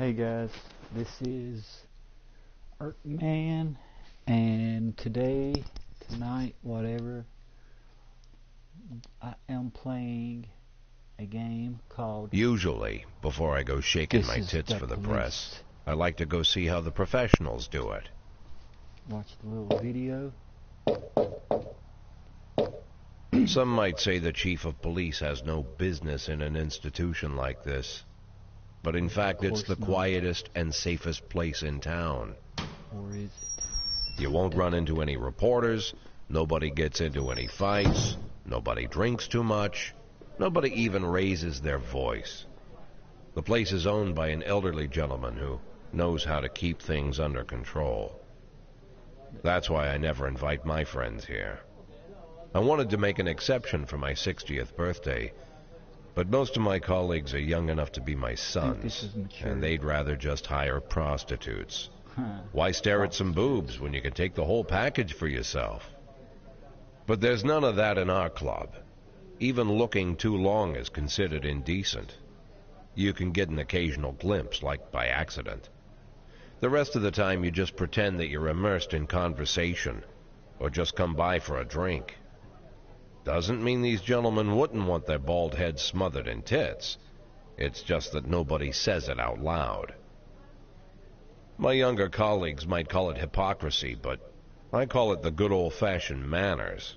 Hey guys, this is Erkman, and tonight, whatever, I am playing a game called... Usually, before I go shaking my tits for the press, I like to go see how the professionals do it. Watch the little video. Some might say the chief of police has no business in an institution like this. But in fact, it's the quietest and safest place in town. Or is it? You won't run into any reporters, nobody gets into any fights, nobody drinks too much, nobody even raises their voice. The place is owned by an elderly gentleman who knows how to keep things under control. That's why I never invite my friends here. I wanted to make an exception for my 60th birthday, but most of my colleagues are young enough to be my sons, and they'd rather just hire prostitutes. Why stare at some boobs when you can take the whole package for yourself? But there's none of that in our club. Even looking too long is considered indecent. You can get an occasional glimpse, like by accident. The rest of the time you just pretend that you're immersed in conversation, or just come by for a drink. Doesn't mean these gentlemen wouldn't want their bald heads smothered in tits. It's just that nobody says it out loud. My younger colleagues might call it hypocrisy, but I call it the good old-fashioned manners.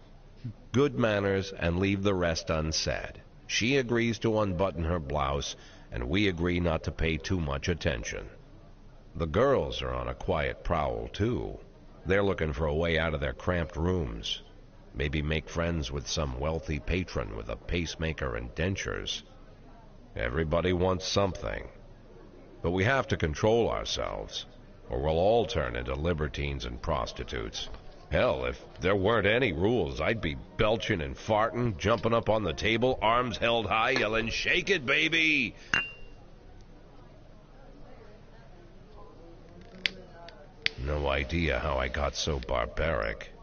Good manners and leave the rest unsaid. She agrees to unbutton her blouse, and we agree not to pay too much attention. The girls are on a quiet prowl, too. They're looking for a way out of their cramped rooms. Maybe make friends with some wealthy patron with a pacemaker and dentures. Everybody wants something. But we have to control ourselves, or we'll all turn into libertines and prostitutes. Hell, if there weren't any rules, I'd be belching and farting, jumping up on the table, arms held high, yelling, "Shake it, baby!" No idea how I got so barbaric.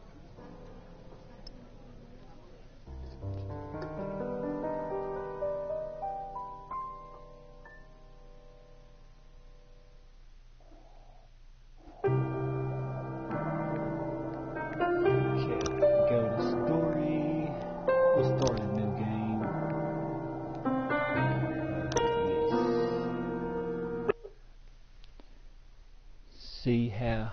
See how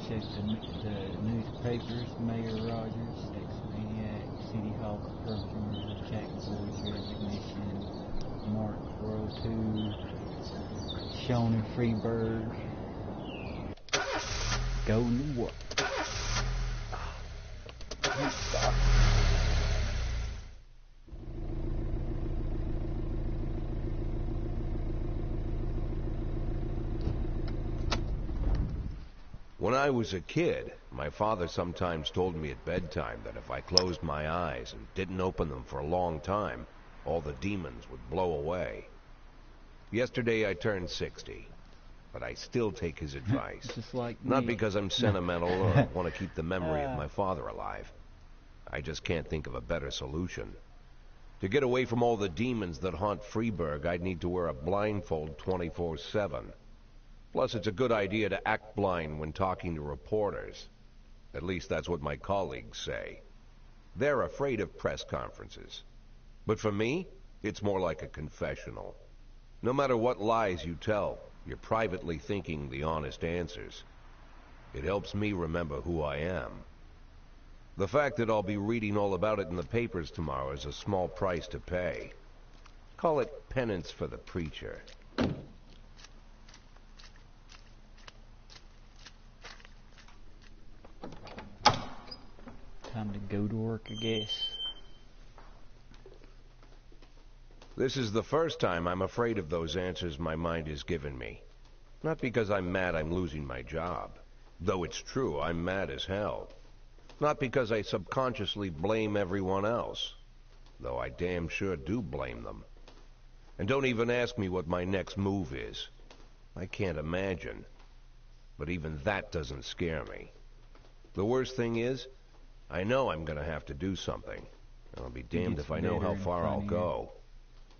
check the newspapers. Mayor Rogers, ex-maniac, City Hall Corruption, Jack Boys resignation, Mark 402, Sean and Freeburg going to work. When I was a kid, my father sometimes told me at bedtime that if I closed my eyes and didn't open them for a long time, all the demons would blow away. Yesterday I turned 60, but I still take his advice. Just like Not me. because I'm sentimental or want to keep the memory of my father alive. I just can't think of a better solution. To get away from all the demons that haunt Freeburg, I'd need to wear a blindfold 24/7. Plus, it's a good idea to act blind when talking to reporters. At least that's what my colleagues say. They're afraid of press conferences. But for me, it's more like a confessional. No matter what lies you tell, you're privately thinking the honest answers. It helps me remember who I am. The fact that I'll be reading all about it in the papers tomorrow is a small price to pay. Call it penance for the preacher. Time to go to work, I guess. This is the first time I'm afraid of those answers my mind has given me. Not because I'm mad I'm losing my job. Though it's true, I'm mad as hell. Not because I subconsciously blame everyone else. Though I damn sure do blame them. And don't even ask me what my next move is. I can't imagine. But even that doesn't scare me. The worst thing is, I know I'm going to have to do something, I'll be It damned gets if I know better how and far I'll funnier go.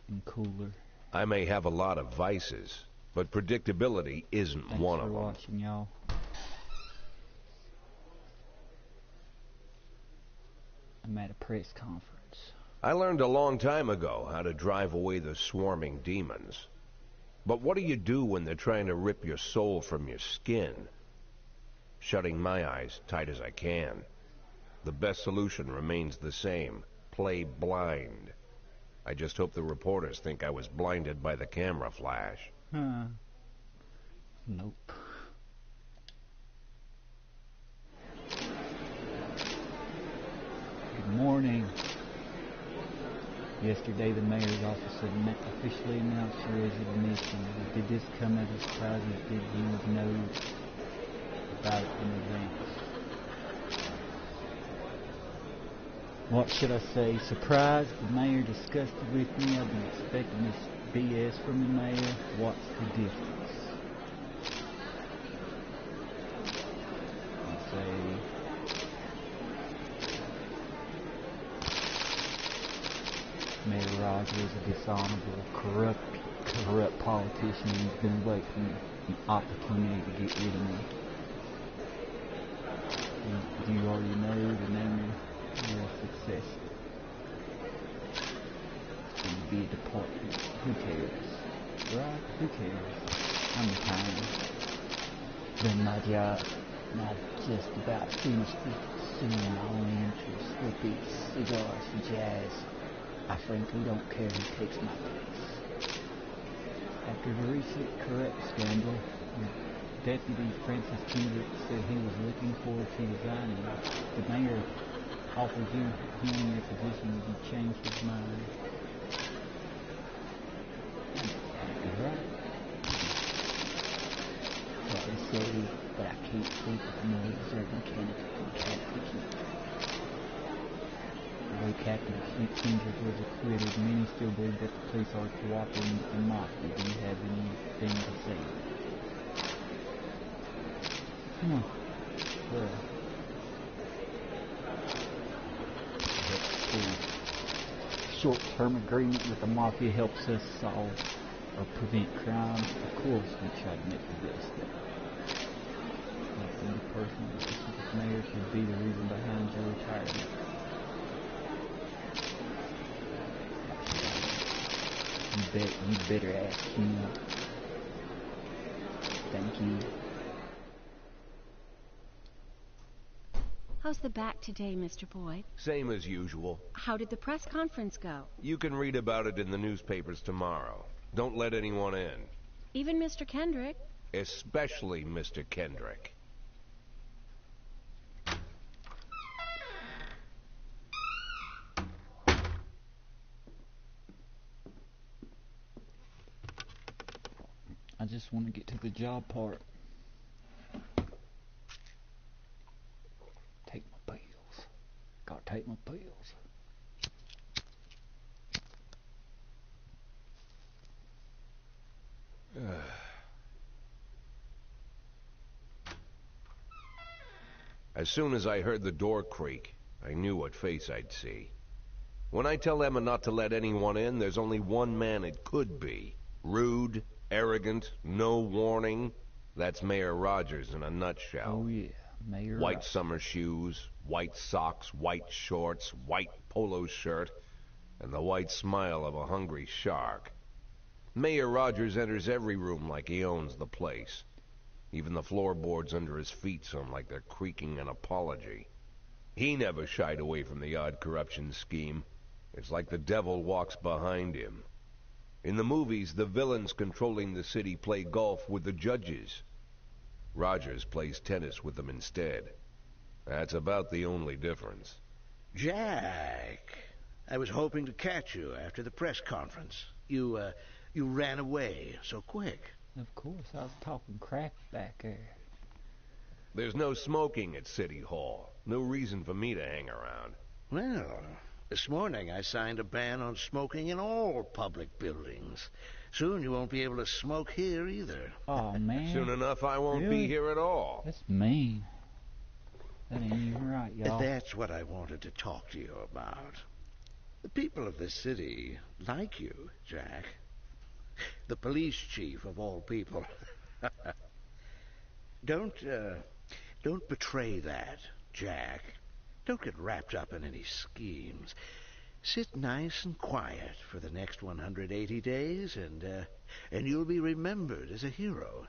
and cooler. I may have a lot of vices, but predictability isn't Thanks one for of them. watching, y'all. I'm at a press conference. I learned a long time ago how to drive away the swarming demons. But what do you do when they're trying to rip your soul from your skin? Shutting my eyes tight as I can. The best solution remains the same. Play blind. I just hope the reporters think I was blinded by the camera flash. Nope. Good morning. Yesterday, the mayor's office officially announced her resignation. Did this come as a surprise, or did you know about it in advance? What should I say? Surprised the mayor discussed it with me. I've been expecting this BS from the mayor. What's the difference? I'll say... Mayor Rogers is a dishonorable, corrupt politician. He's been waiting an opportunity to get rid of me. Do you already know the name of your successor? It's going to be a department. Who cares? Right? Who cares? I'm retiring. Done my job. And I've just about finished it. Soon my only interest will be cigars and jazz. I frankly don't care who takes my place. After the recent corrupt scandal, Deputy Francis Kendrick said he was looking forward to resigning. The mayor offered him your position. Would you change his mind? You're right. What they say, but I can't think of a more deserving candidate than Captain Kendrick. Although Captain Kendrick was acquitted, many still believe that the police are cooperating with the mafia. Do you have anything to say? Well, let's see. Short-term agreement with the mafia helps us solve or prevent crime. Of course, we try to make the best of it. I think the personal relationship with the mayor could be the reason behind your retirement. You better ask him. Thank you. How's the back today, Mr. Boyd? Same as usual. How did the press conference go? You can read about it in the newspapers tomorrow. Don't let anyone in. Even Mr. Kendrick? Especially Mr. Kendrick. I just want to get to the job part. Take my pills. Gotta take my pills. As soon as I heard the door creak, I knew what face I'd see. When I tell Emma not to let anyone in, there's only one man it could be. Rude, arrogant, no warning. That's Mayor Rogers in a nutshell. Oh yeah, Mayor White Rogers. summer shoes, white socks, white shorts, white polo shirt, and the white smile of a hungry shark. Mayor Rogers enters every room like he owns the place. Even the floorboards under his feet sound like they're creaking an apology. He never shied away from the odd corruption scheme. It's like the devil walks behind him. In the movies, the villains controlling the city play golf with the judges. Rogers plays tennis with them instead. That's about the only difference. Jack, I was hoping to catch you after the press conference. You ran away so quick. Of course, I was talking crap back there. There's no smoking at City Hall. No reason for me to hang around. Well, this morning I signed a ban on smoking in all public buildings. Soon you won't be able to smoke here either. Oh man. Soon enough, I won't Really? be here at all. That's mean. That ain't even right, y'all. That's what I wanted to talk to you about. The people of this city like you, Jack. The police chief of all people. Don't betray that, Jack. Don't get wrapped up in any schemes. Sit nice and quiet for the next 180 days, and you'll be remembered as a hero.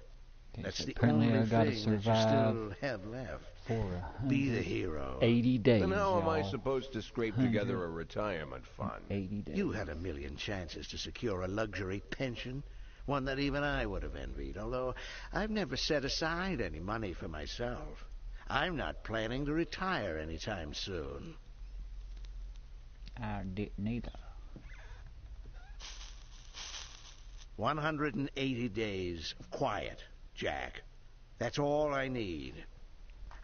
Okay, That's so the apparently only I gotta thing that you survive still have left. for Be the hero. 80 days. And how am I y'all. supposed to scrape together a retirement fund? 80 days. You had a million chances to secure a luxury pension, one that even I would have envied, although I've never set aside any money for myself. I'm not planning to retire anytime soon. I didn't either. 180 days of quiet, Jack. That's all I need.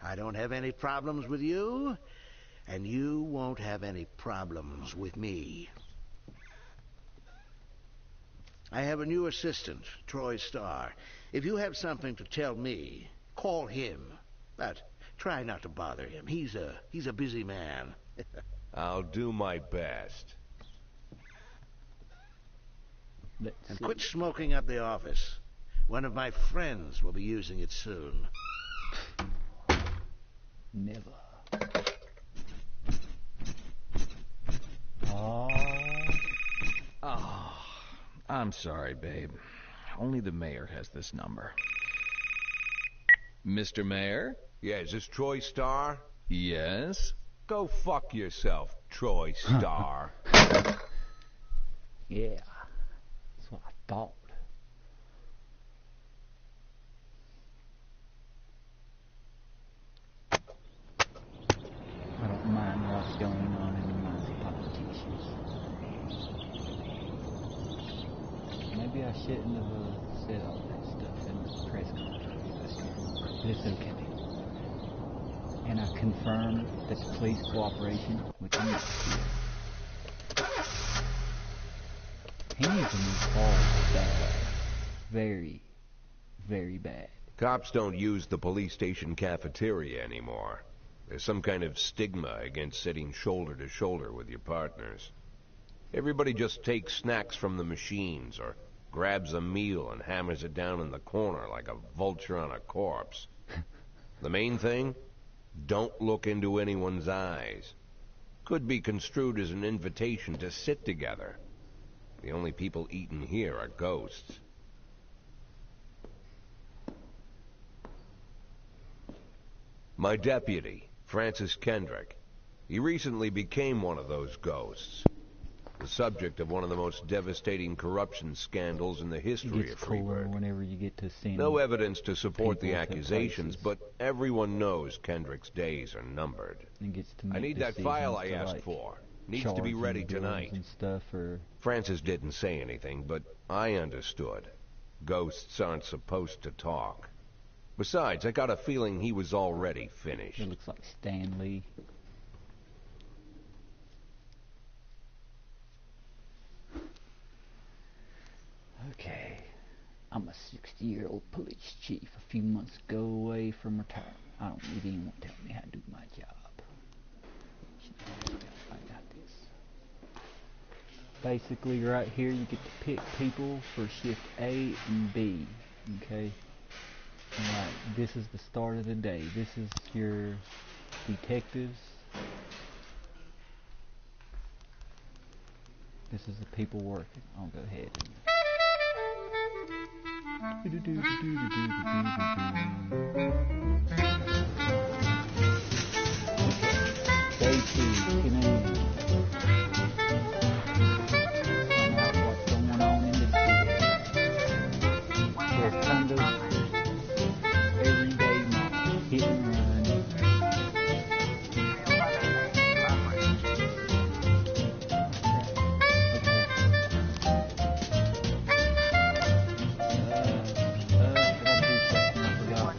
I don't have any problems with you, and you won't have any problems with me. I have a new assistant, Troy Starr. If you have something to tell me, call him. But try not to bother him. He's a busy man. I'll do my best. Let's And see. quit smoking at the office. One of my friends will be using it soon. Never. Oh. Oh, I'm sorry, babe. Only the mayor has this number. Mr. Mayor? Yeah, is this Troy Starr? Yes? Go fuck yourself, Troy Starr. Yeah. That's what I thought. I don't mind what's going on in the minds of politicians. Maybe I shouldn't have said all that stuff in the press conference, but it's okay. And I confirm that the police cooperation with the military. Henningsen is all bad. Very, very bad. Cops don't use the police station cafeteria anymore. There's some kind of stigma against sitting shoulder to shoulder with your partners. Everybody just takes snacks from the machines or grabs a meal and hammers it down in the corner like a vulture on a corpse. The main thing? Don't look into anyone's eyes. Could be construed as an invitation to sit together. The only people eating here are ghosts. My deputy, Francis Kendrick. He recently became one of those ghosts. The subject of one of the most devastating corruption scandals in the It history gets of cooler Freeburg. whenever you get to see No evidence to support the people to accusations, places. but everyone knows Kendrick's days are numbered. and gets to make I need that decisions file I to, asked like, for. Needs to be charge ready and bills tonight. and stuff, or Francis didn't say anything, but I understood. Ghosts aren't supposed to talk. Besides, I got a feeling he was already finished. it looks like Stanley. Okay, I'm a 60-year-old police chief. A few months ago away from retirement. I don't need anyone to tell me how to do my job. I got this. Basically, right here, you get to pick people for shift A and B. Okay. Alright, this is the start of the day. This is your detectives. This is the people working. I'll go ahead and day 2, 10 a.m. Find out what's going on in the city. There's tons of everyday mob, hit and run. I gotta do something, I forgot.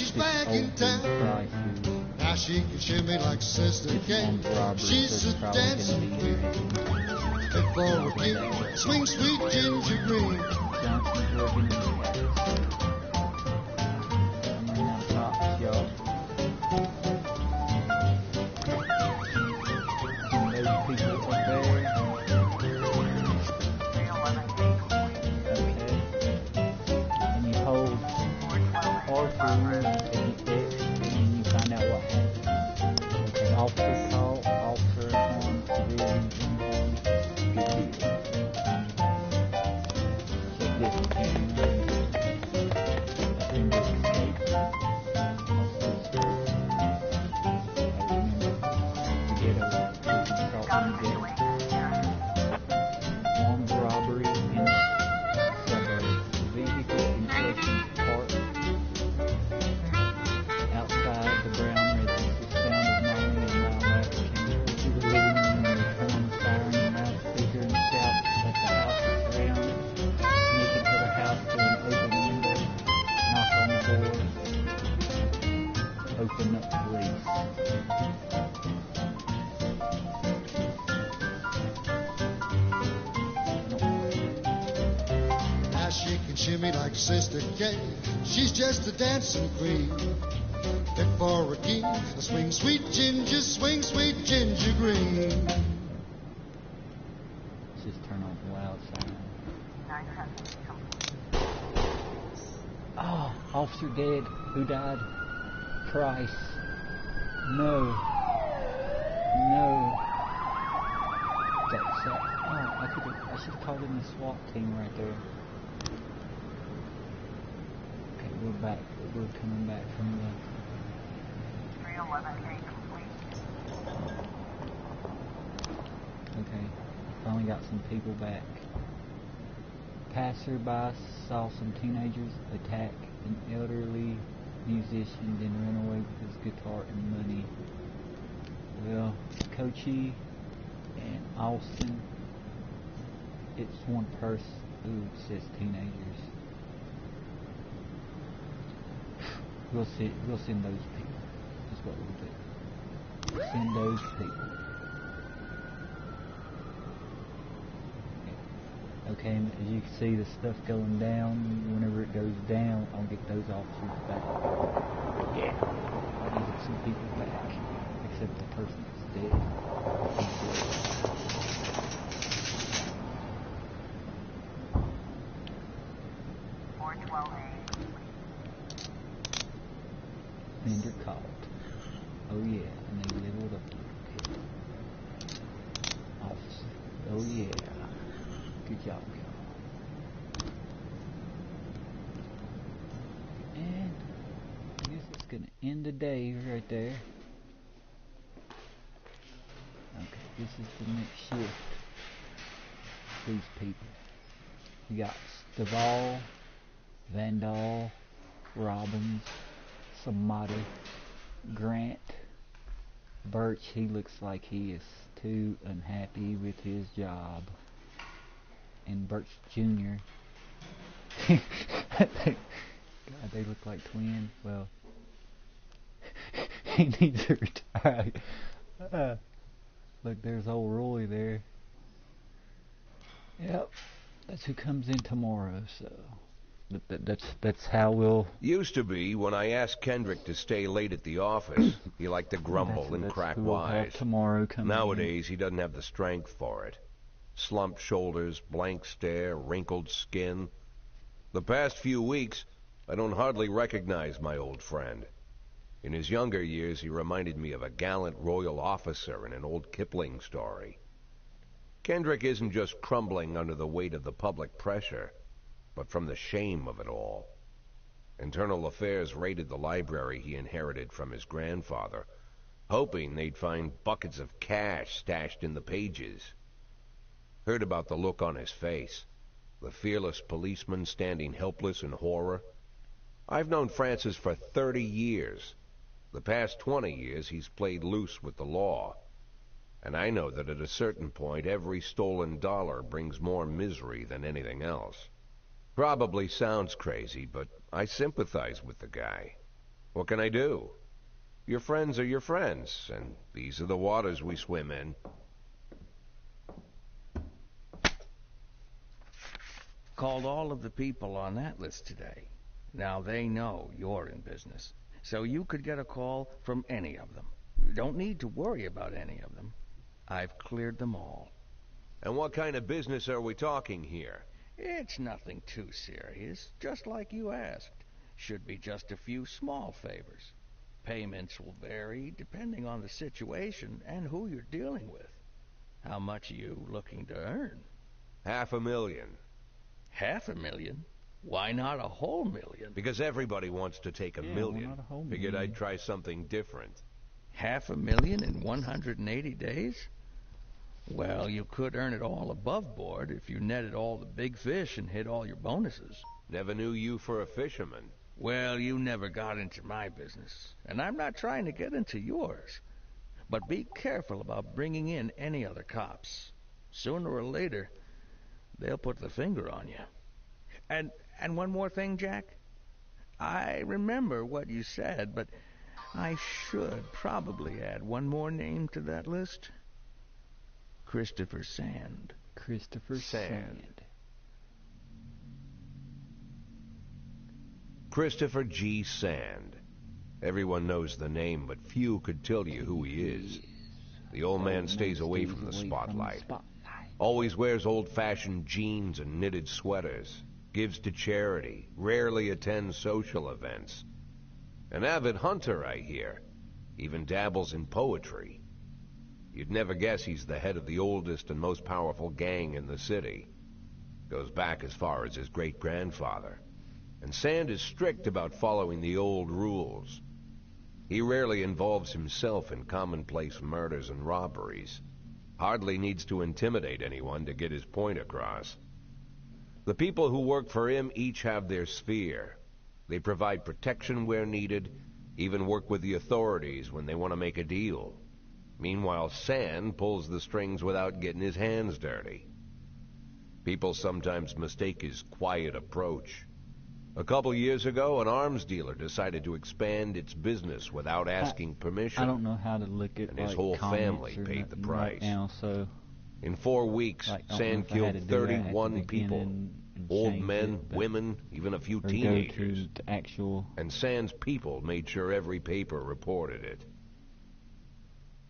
she's This back old in dude town. Price, who Now she can shimmy like Sister this Kate. armed robbery, She's so a it's probably dancing going to queen. be And for a king, swing sweet ginger green. Johnson's working in the cats. I'm running out of tops, y'all. And those people up there. And you hold R3 and you X, and then you find out what happened. Okay, officer call, officer informed, civilian informed, good deal. Check this camera. Nothing but escape. Also escape. I remember the ghetto, people caught in the ghetto. Armed robbery in suburbs. Vehicle in question parked outside the Brown residence. Sound of moaning and loud laughter came through the living room, and they turn on the siren and loudspeaker and shout that the house is surrounded. Sneak into the house through an open window, knock on the door, open up police. Now she can shimmy like Sister Kate. She's just a dancing queen. Fit for a king, a swing sweet sweet ginger green. Let's just turn off the loud siren. Oh, officer dead. Who died? Price. No. No. That's sad. Oh, I should have called in the SWAT team right there. Okay, we're back. We're coming back from the... 311 complete. Okay, finally got some people back. Passerby saw some teenagers attack an elderly musician, then run away with his guitar and money. Well, Coachy and Austin, it's one person who says teenagers. We'll send those people. That's what we'll do. We'll send those people. Okay, and as you can see the stuff going down, whenever it goes down, I'll get those officers back. Yeah, I'll get some people back, except the person that's dead. He's dead. Vendor called. Oh yeah, and they leveled up. Okay. Officer. Oh yeah. Good job, y'all. And I guess it's gonna end the day right there. Okay, this is the next shift. These people. We got Stovall, Vandal, Robbins, Samadi, Grant, Birch. He looks like he is too unhappy with his job. And Birch Jr. God, they look like twins. Well, he needs to retire. Look, there's old Roy there. Yep, that's who comes in tomorrow. So that's how we'll. Used to be when I asked Kendrick to stay late at the office, he liked to grumble and that's crack who we'll have wise. tomorrow coming Nowadays, he doesn't have the strength for it. Slumped shoulders, blank stare, wrinkled skin. The past few weeks, I don't hardly recognize my old friend. In his younger years, he reminded me of a gallant royal officer in an old Kipling story. Kendrick isn't just crumbling under the weight of the public pressure, but from the shame of it all. Internal Affairs raided the library he inherited from his grandfather, hoping they'd find buckets of cash stashed in the pages. Heard about the look on his face, the fearless policeman standing helpless in horror. I've known Francis for 30 years. The past 20 years he's played loose with the law. And I know that at a certain point every stolen dollar brings more misery than anything else. Probably sounds crazy, but I sympathize with the guy. What can I do? Your friends are your friends, and these are the waters we swim in. Called all of the people on that list today. Now they know you're in business, so you could get a call from any of them. You don't need to worry about any of them. I've cleared them all. And what kind of business are we talking here? It's nothing too serious, just like you asked. Should be just a few small favors. Payments will vary depending on the situation and who you're dealing with. How much are you looking to earn? $500,000. $500,000? Why not a whole million? Because everybody wants to take a Yeah, million. why not a whole Figured million? I'd try something different. $500,000 in 180 days? Well, you could earn it all above board if you netted all the big fish and hit all your bonuses. Never knew you for a fisherman. Well, you never got into my business, and I'm not trying to get into yours. But be careful about bringing in any other cops. Sooner or later, they'll put the finger on you. And one more thing, Jack. I remember what you said, but I should probably add one more name to that list. Christopher Sand. Christopher Sand. Christopher G. Sand. Everyone knows the name, but few could tell you who he is. The old man stays away from the spotlight. Always wears old-fashioned jeans and knitted sweaters. Gives to charity. Rarely attends social events. An avid hunter, I hear. Even dabbles in poetry. You'd never guess he's the head of the oldest and most powerful gang in the city. Goes back as far as his great-grandfather. And Sand is strict about following the old rules. He rarely involves himself in commonplace murders and robberies. Hardly needs to intimidate anyone to get his point across. The people who work for him each have their sphere. They provide protection where needed, even work with the authorities when they want to make a deal. Meanwhile, Sand pulls the strings without getting his hands dirty. People sometimes mistake his quiet approach. A couple years ago, an arms dealer decided to expand its business without asking permission. I don't know how to look at And his like, whole comments family or paid the nothing price. right now, so In 4 weeks, like, I don't know Sand if I had killed to do that at the 31 people. beginning and Old change men, it, but- women, even a few or teenagers. go to the actual. And Sand's people made sure every paper reported it.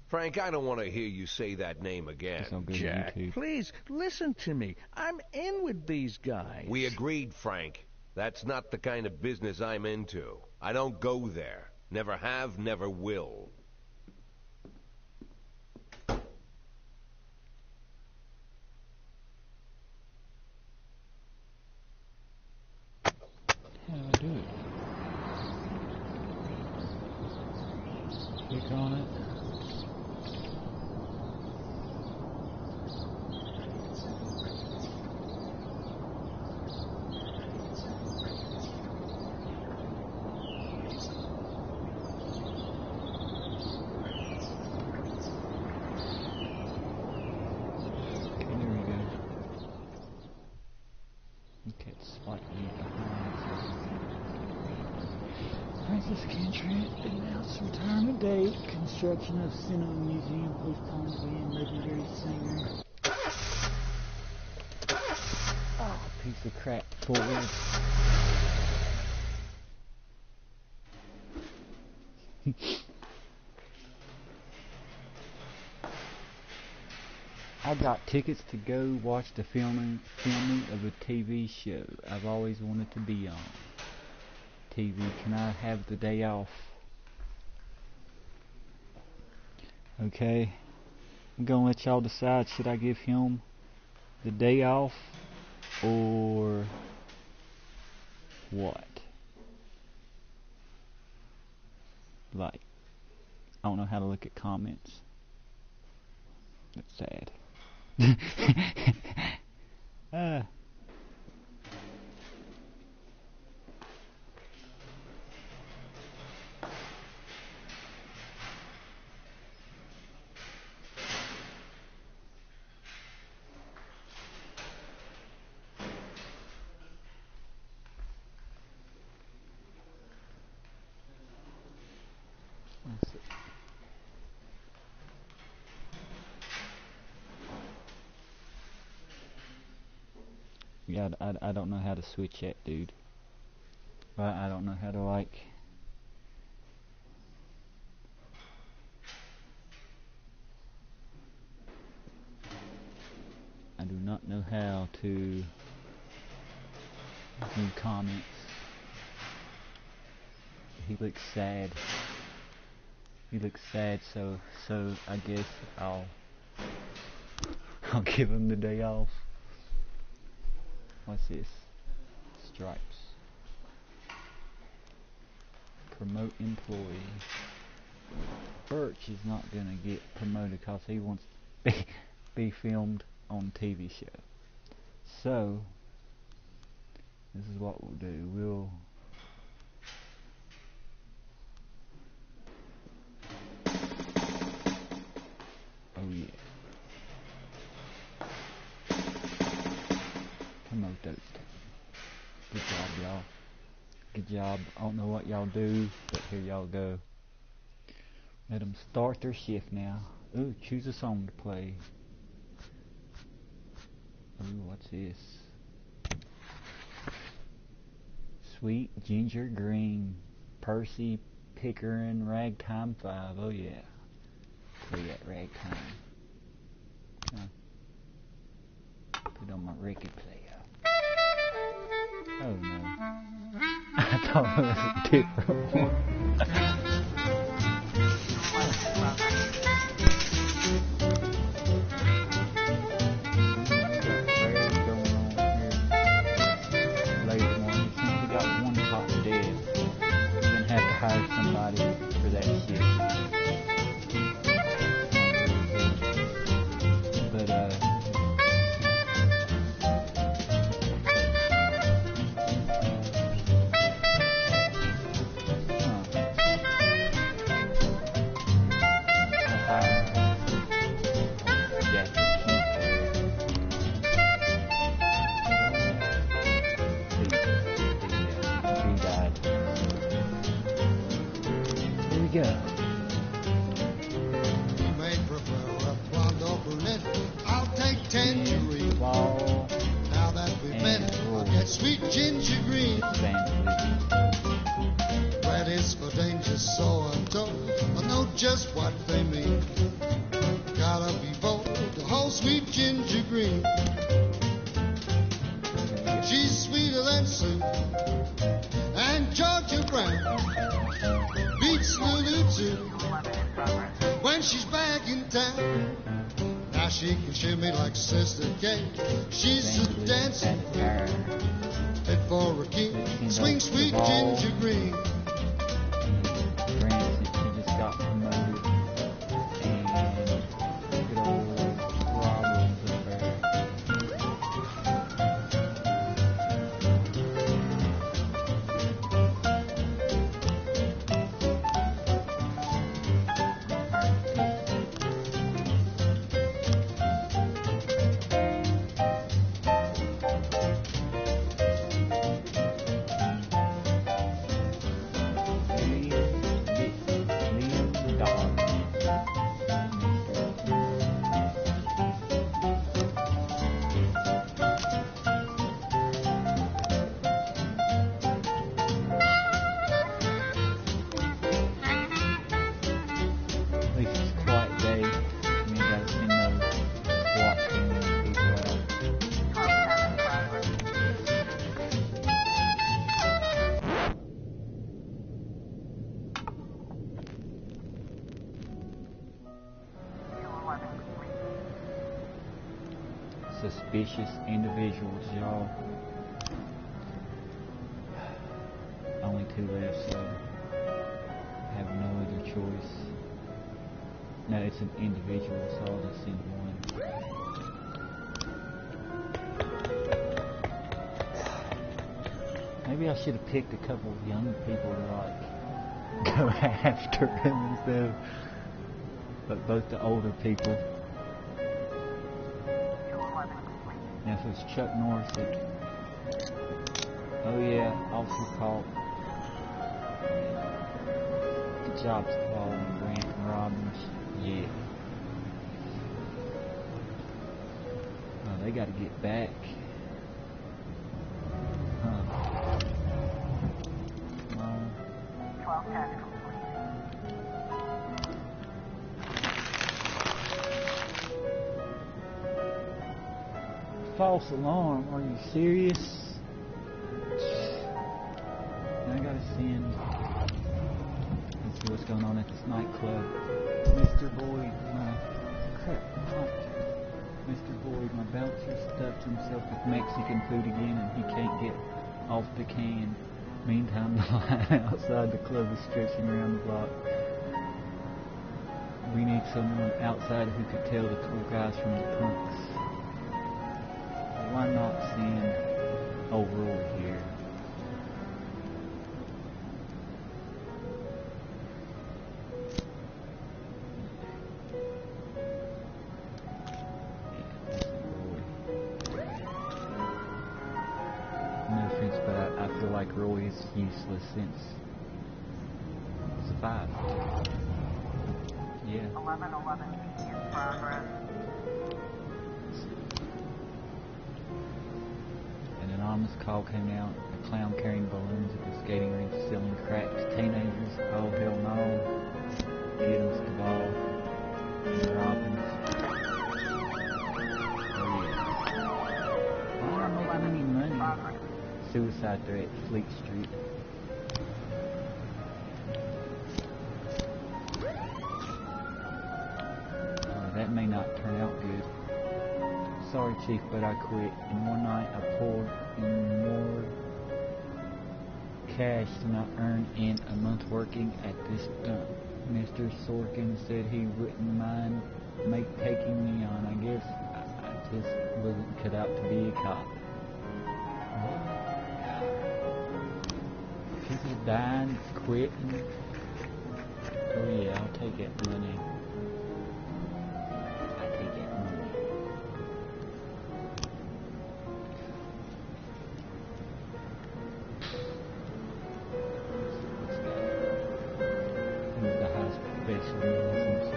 Frank, I don't want to hear you say that name again. Guess I'll go to Jack, YouTube. please listen to me. I'm in with these guys. We agreed, Frank. That's not the kind of business I'm into. I don't go there. Never have, never will. How do I do it? Click on it. Okay, there we go. Okay, it's slightly behind. Francis Cantrell announced retirement date. Construction of Cinema Museum postponed again. Legendary singer. Oh, piece of crap. Forward. I got tickets to go watch the filming of a TV show I've always wanted to be on. TV, can I have the day off? Okay, I'm gonna let y'all decide, should I give him the day off or what? Like, I don't know how to look at comments. That's sad. Yeah, I don't know how to switch that, dude. But I don't know how to, like... I do not know how to do comments. He looks sad. He looks sad, so I guess I'll give him the day off. What's this? Stripes. Promote employee. Birch is not gonna get promoted because he wants to be filmed on TV show. So this is what we'll do. We'll promote those. Good job, y'all. Good job. I don't know what y'all do, but here y'all go. Let them start their shift now. Ooh, choose a song to play. Ooh, what's this? Sweet Ginger Green. Percy Pickering Ragtime 5. Oh yeah. Play that ragtime. Put on my record player. Oh no. I thought it was a different one. Hire somebody for that shit. But go. You may prefer a blonde or brunette. I'll take tangerine. Now that we've met, I'll get sweet ginger green. Red is for danger, so I'm told. I know just what they mean. Gotta be bold, the whole sweet ginger green. She's sweeter than Sue and Georgia Brown. Beats Lulu too when she's back in town. Now she can shimmy like Sister Kate. She's a dancing queen, fit for a king. Swing sweet ginger green. She just got promoted, and good old Rob was there. Suspicious individuals, y'all. Only 2 left, so I have no other choice. No, it's an individual, so I'll just send one. Maybe I should have picked a couple of young people to like go after him instead of but both the older people. Now if it's Chuck Norris, oh yeah, officer caught. Good job, Paul and Grant and Robbins. Yeah. Oh, they got to get back. false alarm. Are you serious? I gotta send. Let's see what's going on at this nightclub. Mr. Boyd, Mr. Boyd, my bouncer stuffed himself with Mexican food again and he can't get off the can. Meantime, the line outside the club is stretching around the block. We need someone outside who could tell the cool guys from the punks. Why not send old Roy here? No offense, but I feel like Roy is useless since it's a 5. Yeah. 1111 in progress. An anonymous call came out. A clown carrying balloons at the skating rink selling crack to teenagers. Oh, hell no. Get him, Scaval. And Robbins. Oh, yeah. Why am I making any money? Suicide threat, Fleet Street. That may not turn out good. Sorry, Chief, but I quit. In one night, I poured in more cash than I earned in a month working at this dump. Mr. Sorkin said he wouldn't mind taking me on. I guess I just wasn't cut out to be a cop. People dying, quitting. Oh yeah, I'll take that money.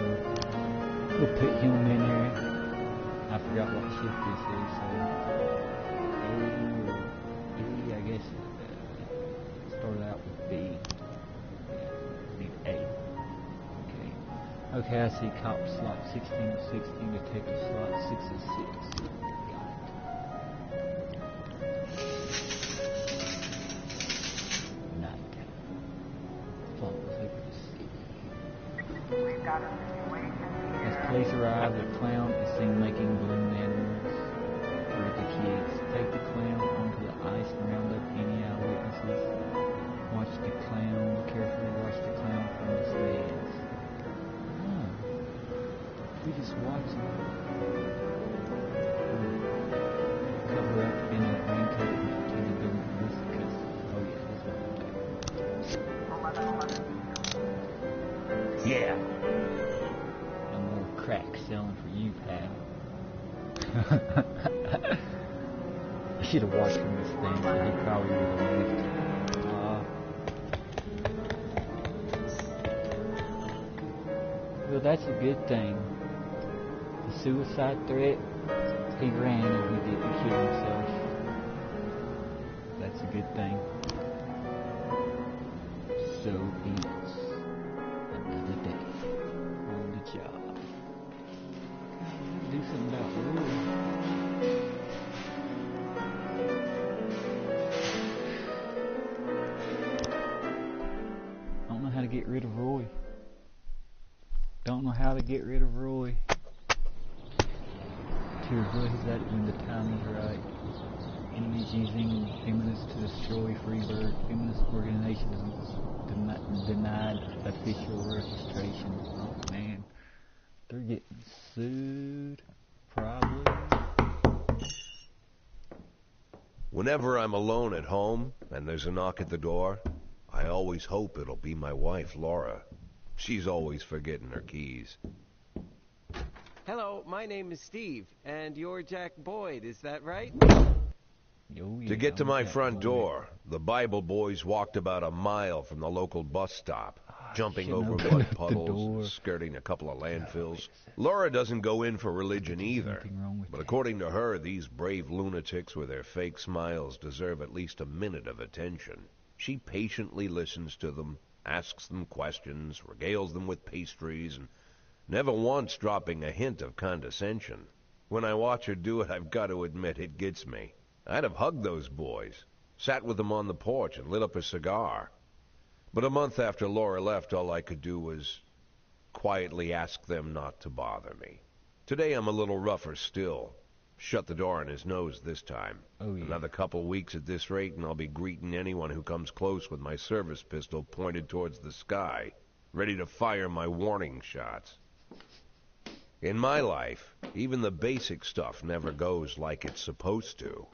We'll put him in there. I forgot what shift this is, so A, I guess. Started out with B. Yeah, need A. Okay, I see cop slot 16 to 16, detective slot 6 to 6. Got it. Night. Falls over the sea. We've got a situation here. As police arrive, the clown is seen making balloon animals for the kids. Take the clown onto the ice and round up any eyewitnesses. Watch the clown, carefully watch the clown from the stands. Oh, we just watch him. Cover up in a raincoat and pretend to do this because, oh yeah, that's what we'll do. 1111. Yeah. No more crack selling for you, pal. I should have watched him this thing, so he probably would have left. Well, that's a good thing. The suicide threat, he ran and he didn't kill himself. That's a good thing. So it's another day on the job. Do something about Roy. Don't know how to get rid of Roy. Don't know how to get rid of Roy. To realize that when the time is right. Enemies using feminists to destroy Freebird. Feminist organizations denied official registration. Oh man, they're getting sued. Probably. Whenever I'm alone at home and there's a knock at the door, I always hope it'll be my wife, Laura. She's always forgetting her keys. Hello, my name is Steve, and you're Jack Boyd, is that right? Oh, yeah, To get to my Jack front Boyd. door, the Bible boys walked about a mile from the local bus stop, jumping shouldn't over open mud up the puddles door. and skirting a couple of landfills. wait a second. Laura doesn't go in for religion either, Something wrong with but that. according to her, these brave lunatics with their fake smiles deserve at least a minute of attention. She patiently listens to them, asks them questions, regales them with pastries, and never once dropping a hint of condescension. When I watch her do it, I've got to admit it gets me. I'd have hugged those boys, sat with them on the porch and lit up a cigar. But a month after Laura left, all I could do was quietly ask them not to bother me. Today I'm a little rougher still. Shut the door on his nose this time. Oh, yeah. Another couple weeks at this rate and I'll be greeting anyone who comes close with my service pistol pointed towards the sky, ready to fire my warning shots. In my life, even the basic stuff never goes like it's supposed to.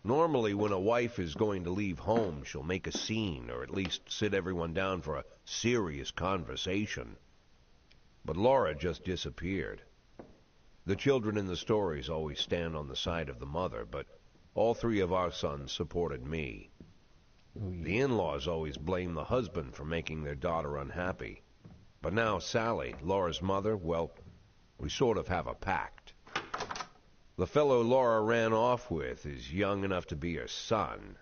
Normally, when a wife is going to leave home, she'll make a scene, or at least sit everyone down for a serious conversation. But Laura just disappeared. The children in the stories always stand on the side of the mother, but all three of our sons supported me. Oh, yeah. The in-laws always blame the husband for making their daughter unhappy. But now Sally, Laura's mother, well, we sort of have a pact. The fellow Laura ran off with is young enough to be her son.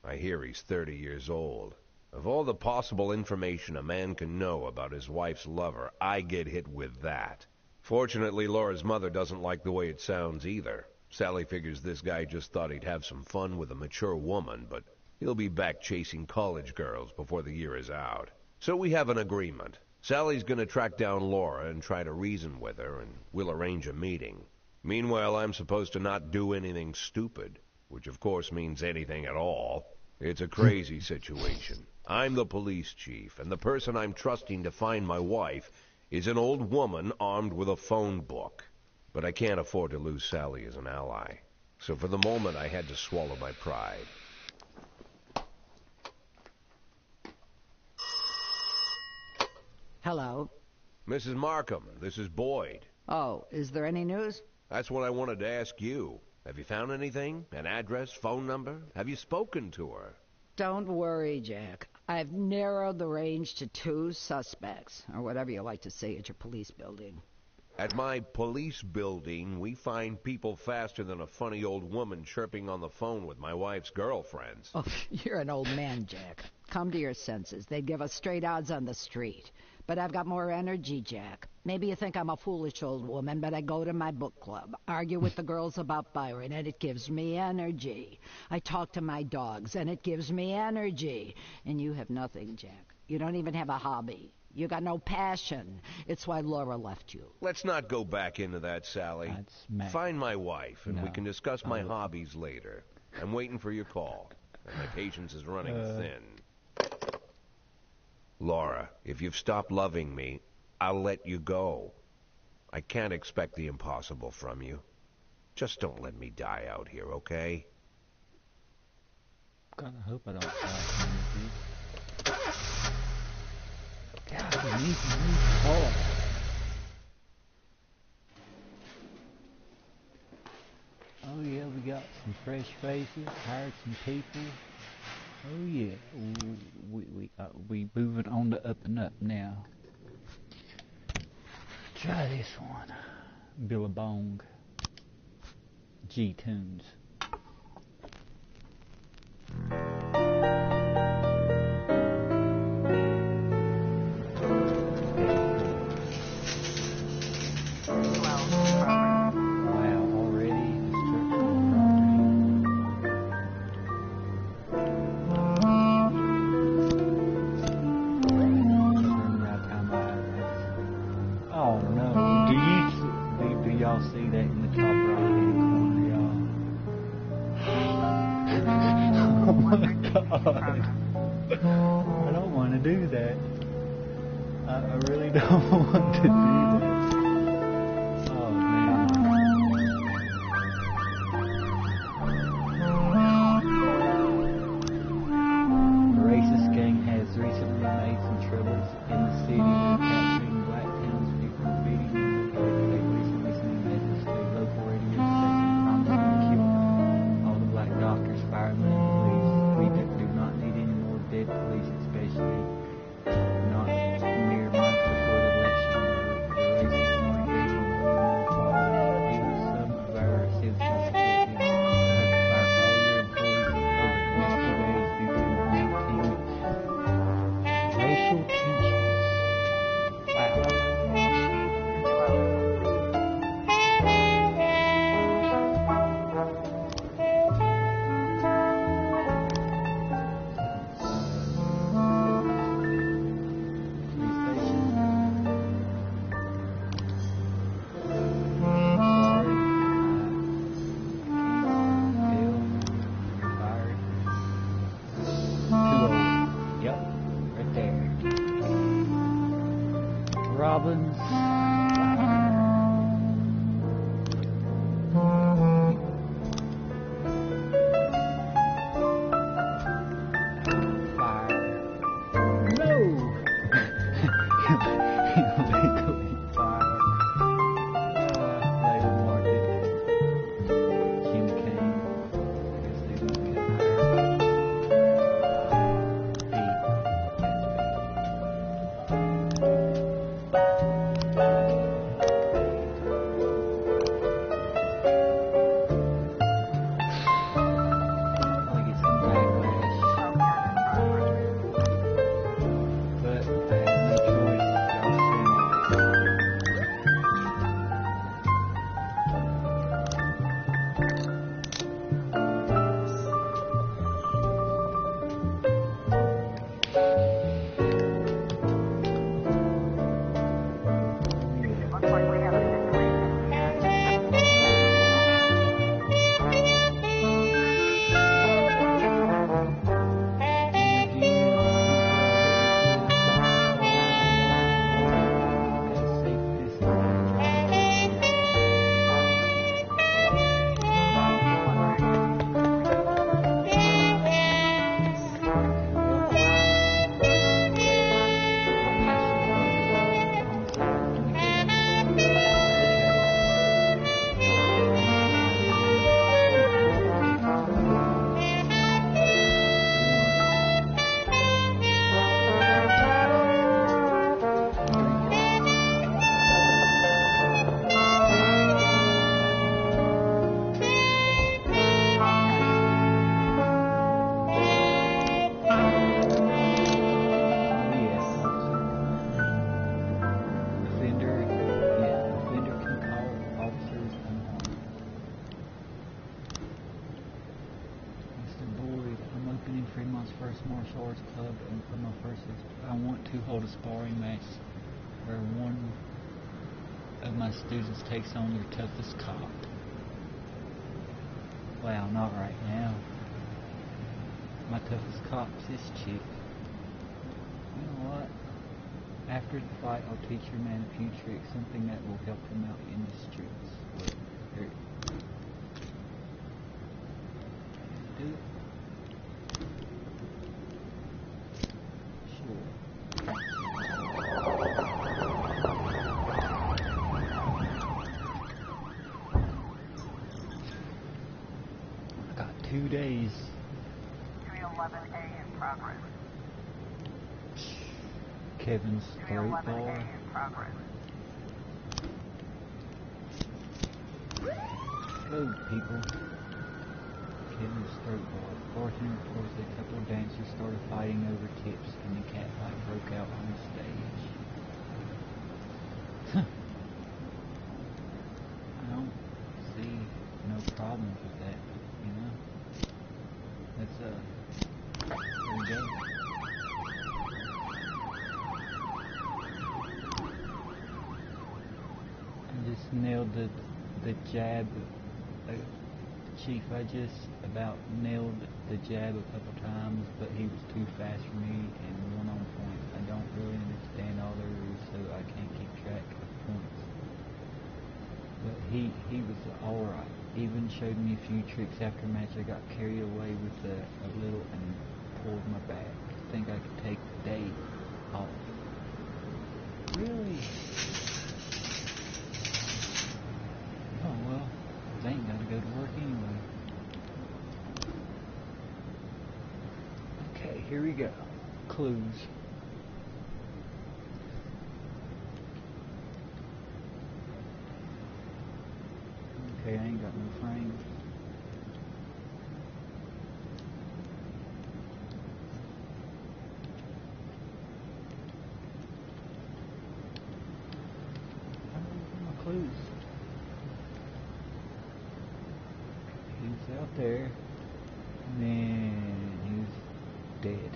I hear he's 30 years old. Of all the possible information a man can know about his wife's lover, I get hit with that. Fortunately, Laura's mother doesn't like the way it sounds either. Sally figures this guy just thought he'd have some fun with a mature woman, but he'll be back chasing college girls before the year is out. So we have an agreement. Sally's gonna track down Laura and try to reason with her, and we'll arrange a meeting. Meanwhile, I'm supposed to not do anything stupid, which of course means anything at all. It's a crazy situation. I'm the police chief, and the person I'm trusting to find my wife is an old woman armed with a phone book. But I can't afford to lose Sally as an ally. So for the moment, I had to swallow my pride. Hello. Mrs. Markham, this is Boyd. Oh, is there any news? That's what I wanted to ask you. Have you found anything? An address, phone number? Have you spoken to her? Don't worry, Jack. I've narrowed the range to 2 suspects, or whatever you like to say at your police building. At my police building, we find people faster than a funny old woman chirping on the phone with my wife's girlfriends. Oh, you're an old man, Jack. Come to your senses. They'd give us straight odds on the street. But I've got more energy, Jack. Maybe you think I'm a foolish old woman, but I go to my book club, argue with the girls about Byron, and it gives me energy. I talk to my dogs, and it gives me energy. And you have nothing, Jack. You don't even have a hobby. You got no passion. It's why Laura left you. Let's not go back into that, Sally. Find my wife, and we can discuss my hobbies later. I'm waiting for your call, and my patience is running thin. Laura, if you've stopped loving me, I'll let you go. I can't expect the impossible from you. Just don't let me die out here, okay? God, I hope I don't die. God, I need to Oh yeah, we got some fresh faces, hired some people. Oh yeah, we moving on the up and up now. Try this one, Billabong, G-Tunes. I don't want to do that. I really don't want to do that. Oh man. The racist gang has recently made some troubles in the city by capturing black townspeople, beating them. They recently sent a message to local radio stations promising to kill all the black doctors, firemen, and police. We do not need any more dead police, especially not mere months before the election. The mixed martial arts club, and for my first, I want to hold a sparring match where one of my students takes on your toughest cop. Well, not right now. My toughest cop's this chick. You know what? After the fight, I'll teach your man a few tricks, something that will help him out in the streets. Well, here. Do it. I got 2 days. 311A in progress. Kevin's throat 311A bar. in progress. Go, people. Kevin's throat bar. Bartender reports a couple of dancers started fighting over tips, and the cat fight broke out on the stage. I don't see no problems with that, you know? Let's, here we go. I just nailed the jab. Chief, I just about nailed the jab a couple times, but he was too fast for me and one on point. I don't really understand all the rules, so I can't keep track of points. But he was alright. Even showed me a few tricks after match. I got carried away with a little and pulled my back. I think I could take the day off. Really? Oh well, they ain't gotta go to work anyway. Okay, here we go. Clues. Okay, I ain't got no frames. My clues. He's out there, and then he's dead.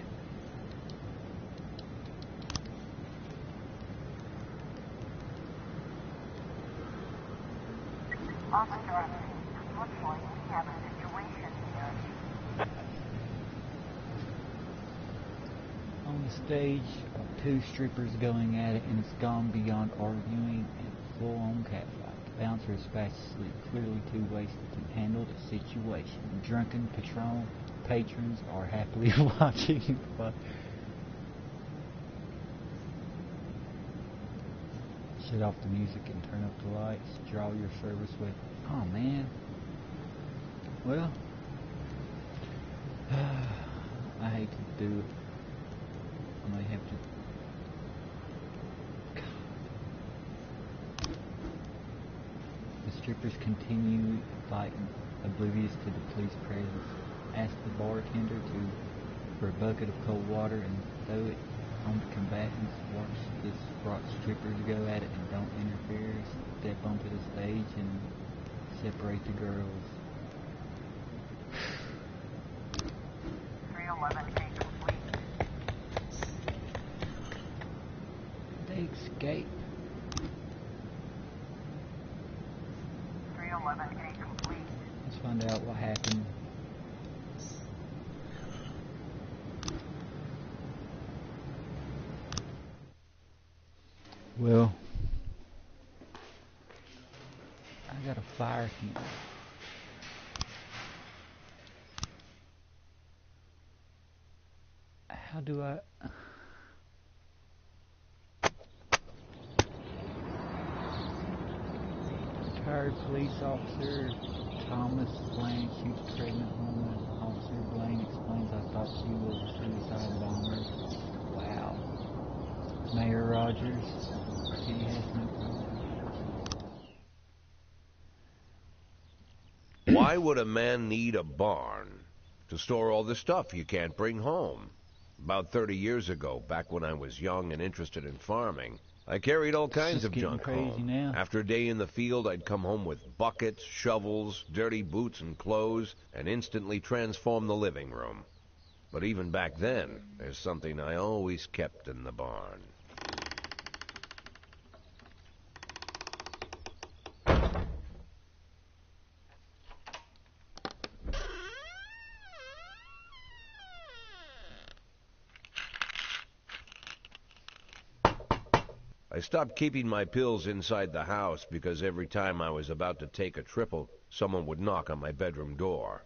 Officer, it looks like we have a situation here. On the stage, two strippers going at it, and it's gone beyond arguing and full-on catfight. The bouncer is fast asleep, clearly too wasted to handle the situation. Drunken patrons are happily watching the fight. Shut off the music and turn up the lights. Draw your service with. Oh man. Well, I hate to do it. I may have to. The strippers continue fighting, oblivious to the police presence. Ask the bartender for a bucket of cold water and throw it on the combatants. Watch strippers go at it and don't interfere. Step onto the stage and separate the girls. 311A complete. They escape. 311A complete. Let's find out what happened. Well, I got a fire here. How do I... Retired police officer Thomas Blaine shoots pregnant woman. Officer Blaine explains, I thought she was a suicide bomber. Wow. Mayor Rogers, he has no problem. Why would a man need a barn to store all the stuff you can't bring home? About 30 years ago, back when I was young and interested in farming, I carried all kinds of junk home. Now. After a day in the field, I'd come home with buckets, shovels, dirty boots and clothes, and instantly transform the living room. But even back then, there's something I always kept in the barn. I stopped keeping my pills inside the house because every time I was about to take a triple, someone would knock on my bedroom door.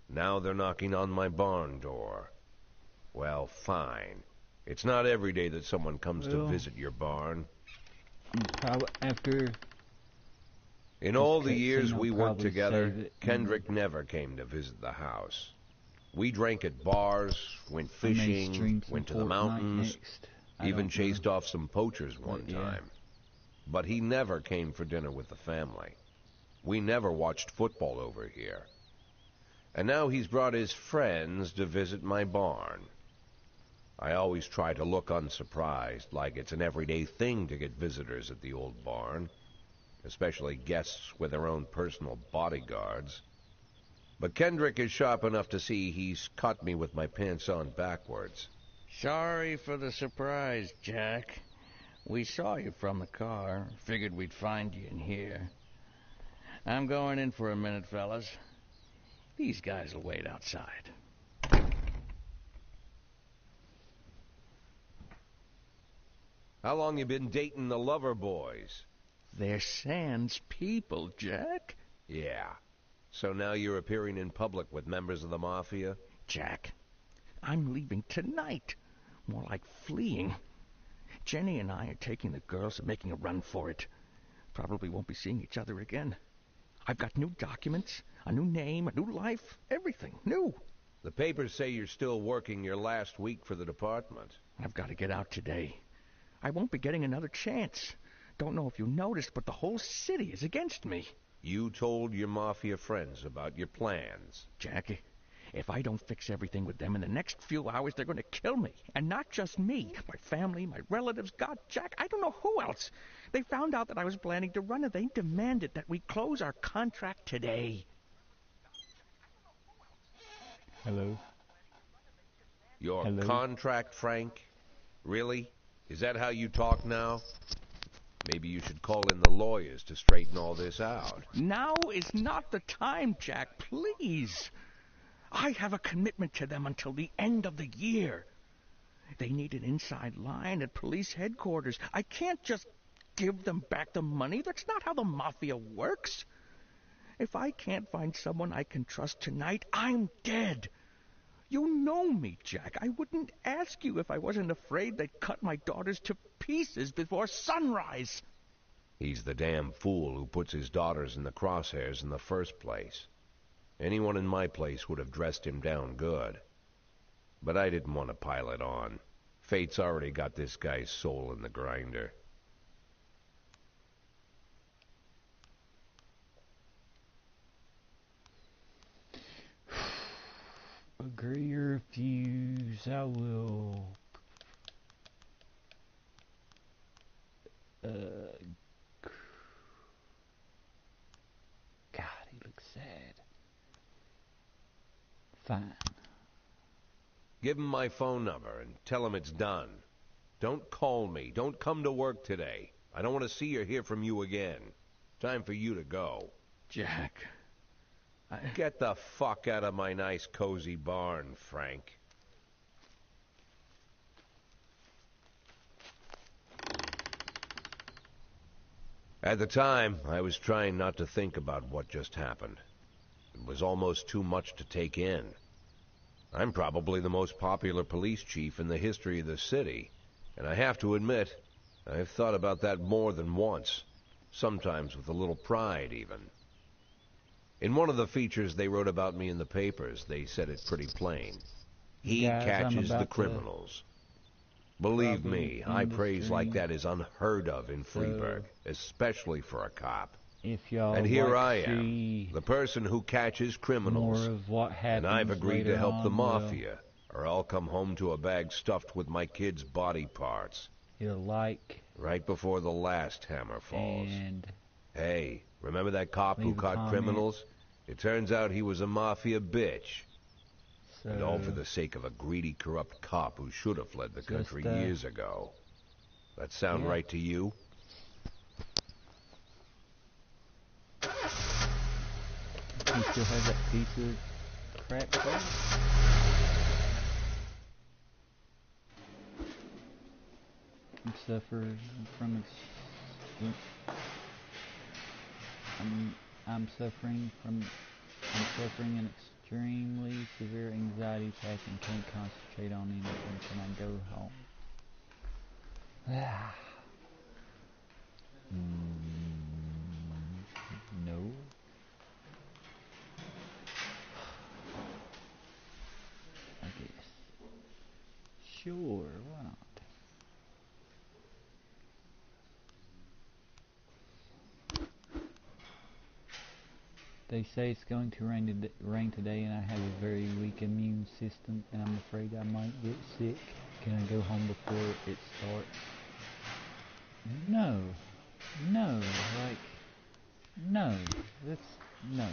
Now they're knocking on my barn door. Well, fine. It's not every day that someone comes to visit your barn. In all the years we worked together, Kendrick never came to visit the house. We drank at bars, went fishing, went to the mountains, even chased off some poachers one time. But he never came for dinner with the family. We never watched football over here. And now he's brought his friends to visit my barn. I always try to look unsurprised, like it's an everyday thing to get visitors at the old barn, especially guests with their own personal bodyguards. But Kendrick is sharp enough to see he's caught me with my pants on backwards. Sorry for the surprise, Jack. We saw you from the car. Figured we'd find you in here. I'm going in for a minute, fellas. These guys will wait outside. How long you been dating the lover boys? They're Sans people, Jack. Yeah. So now you're appearing in public with members of the Mafia? Jack, I'm leaving tonight. More like fleeing. Jenny and I are taking the girls and making a run for it. Probably won't be seeing each other again. I've got new documents, a new name, a new life, everything new. The papers say you're still working your last week for the department. I've got to get out today. I won't be getting another chance. Don't know if you noticed, but the whole city is against me. You told your Mafia friends about your plans. Jackie, if I don't fix everything with them in the next few hours, they're going to kill me. And not just me. My family, my relatives, God, Jack, I don't know who else. They found out that I was planning to run, and they demanded that we close our contract today. Hello? Your Hello? contract, Frank? Really? Is that how you talk now? Maybe you should call in the lawyers to straighten all this out. Now is not the time, Jack, please. I have a commitment to them until the end of the year. They need an inside line at police headquarters. I can't just give them back the money. That's not how the Mafia works. If I can't find someone I can trust tonight, I'm dead. You know me, Jack. I wouldn't ask you if I wasn't afraid they'd cut my daughters to pieces before sunrise. He's the damn fool who puts his daughters in the crosshairs in the first place. Anyone in my place would have dressed him down good. But I didn't want to pile it on. Fate's already got this guy's soul in the grinder. Agree or refuse, I will. God, he looks sad. Fine. Give him my phone number and tell him it's done. Don't call me. Don't come to work today. I don't want to see or hear from you again. Time for you to go. Jack, Get the fuck out of my nice cozy barn, Frank. At the time, I was trying not to think about what just happened. It was almost too much to take in. I'm probably the most popular police chief in the history of the city, and I have to admit, I've thought about that more than once, sometimes with a little pride even. In one of the features they wrote about me in the papers, they said it pretty plain. He Guys, I'm catches the about to criminals. Believe me, high praise industry. like that is unheard of in Freeburg, especially for a cop. If y'all And here like I to am, see the person who catches more criminals. of what happens And I've agreed to later help the on, well, Mafia, or I'll come home to a bag stuffed with my kids' body parts. He'll like Right before the last hammer falls. and Hey, remember that cop who leave a caught comment. criminals? It turns out he was a Mafia bitch. So, And all for the sake of a greedy, corrupt cop who should have fled the country years ago. That sound right to you? he still has that piece of crap car? I'm suffering from I'm suffering an extremely severe anxiety attack and can't concentrate on anything. Can I go home? No. I guess. Sure, why not? They say it's going to rain today, and I have a very weak immune system, and I'm afraid I might get sick. Can I go home before it starts? No. No. No. No.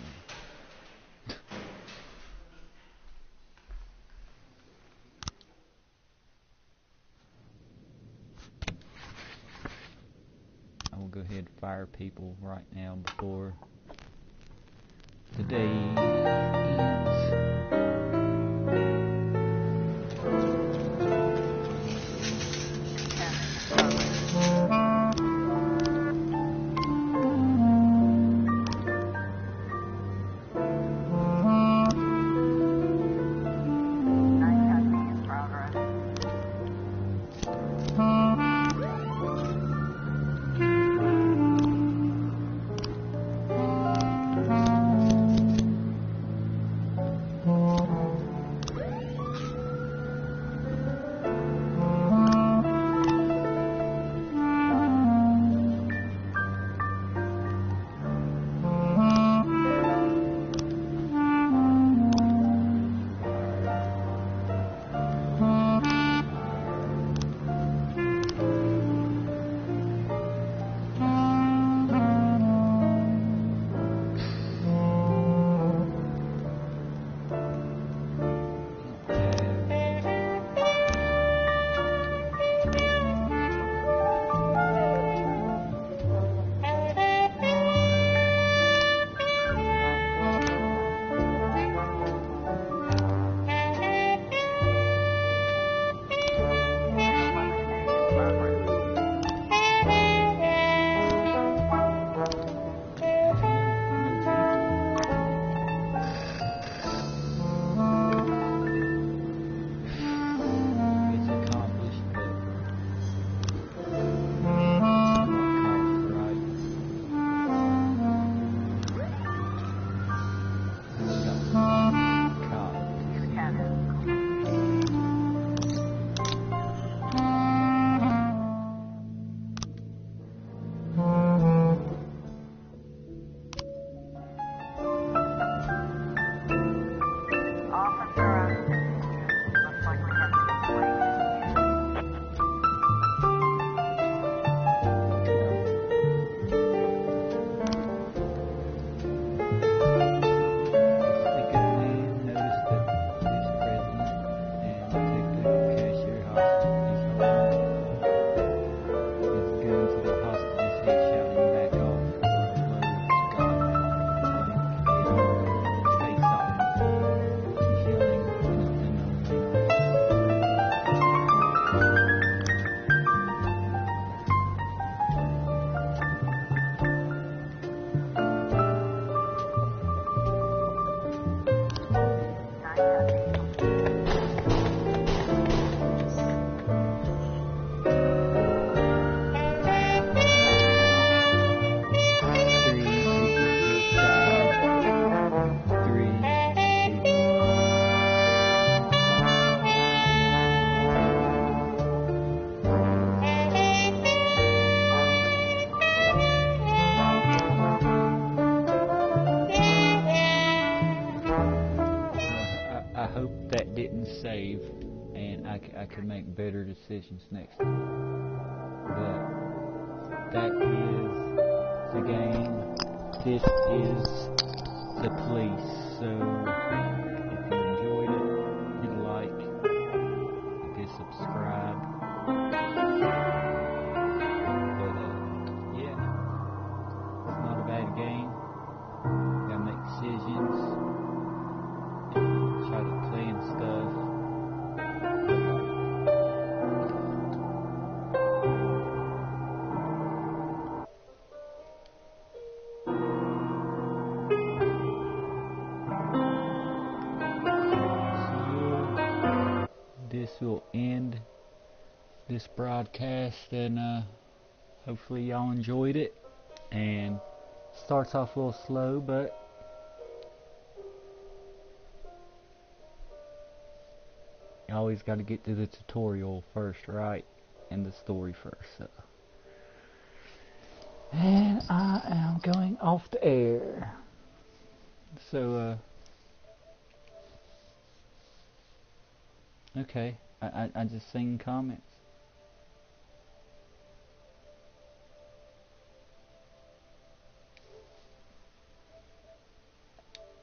I will go ahead and fire people right now before today ends. Save, and I could make better decisions next time. But that is the game. This is the police. So if you enjoyed it, guess we'll end this broadcast, and hopefully y'all enjoyed it. And starts off a little slow, but you always got to get to the tutorial first, right? And the story first. So. And I am going off the air. So, okay. I just seen comments.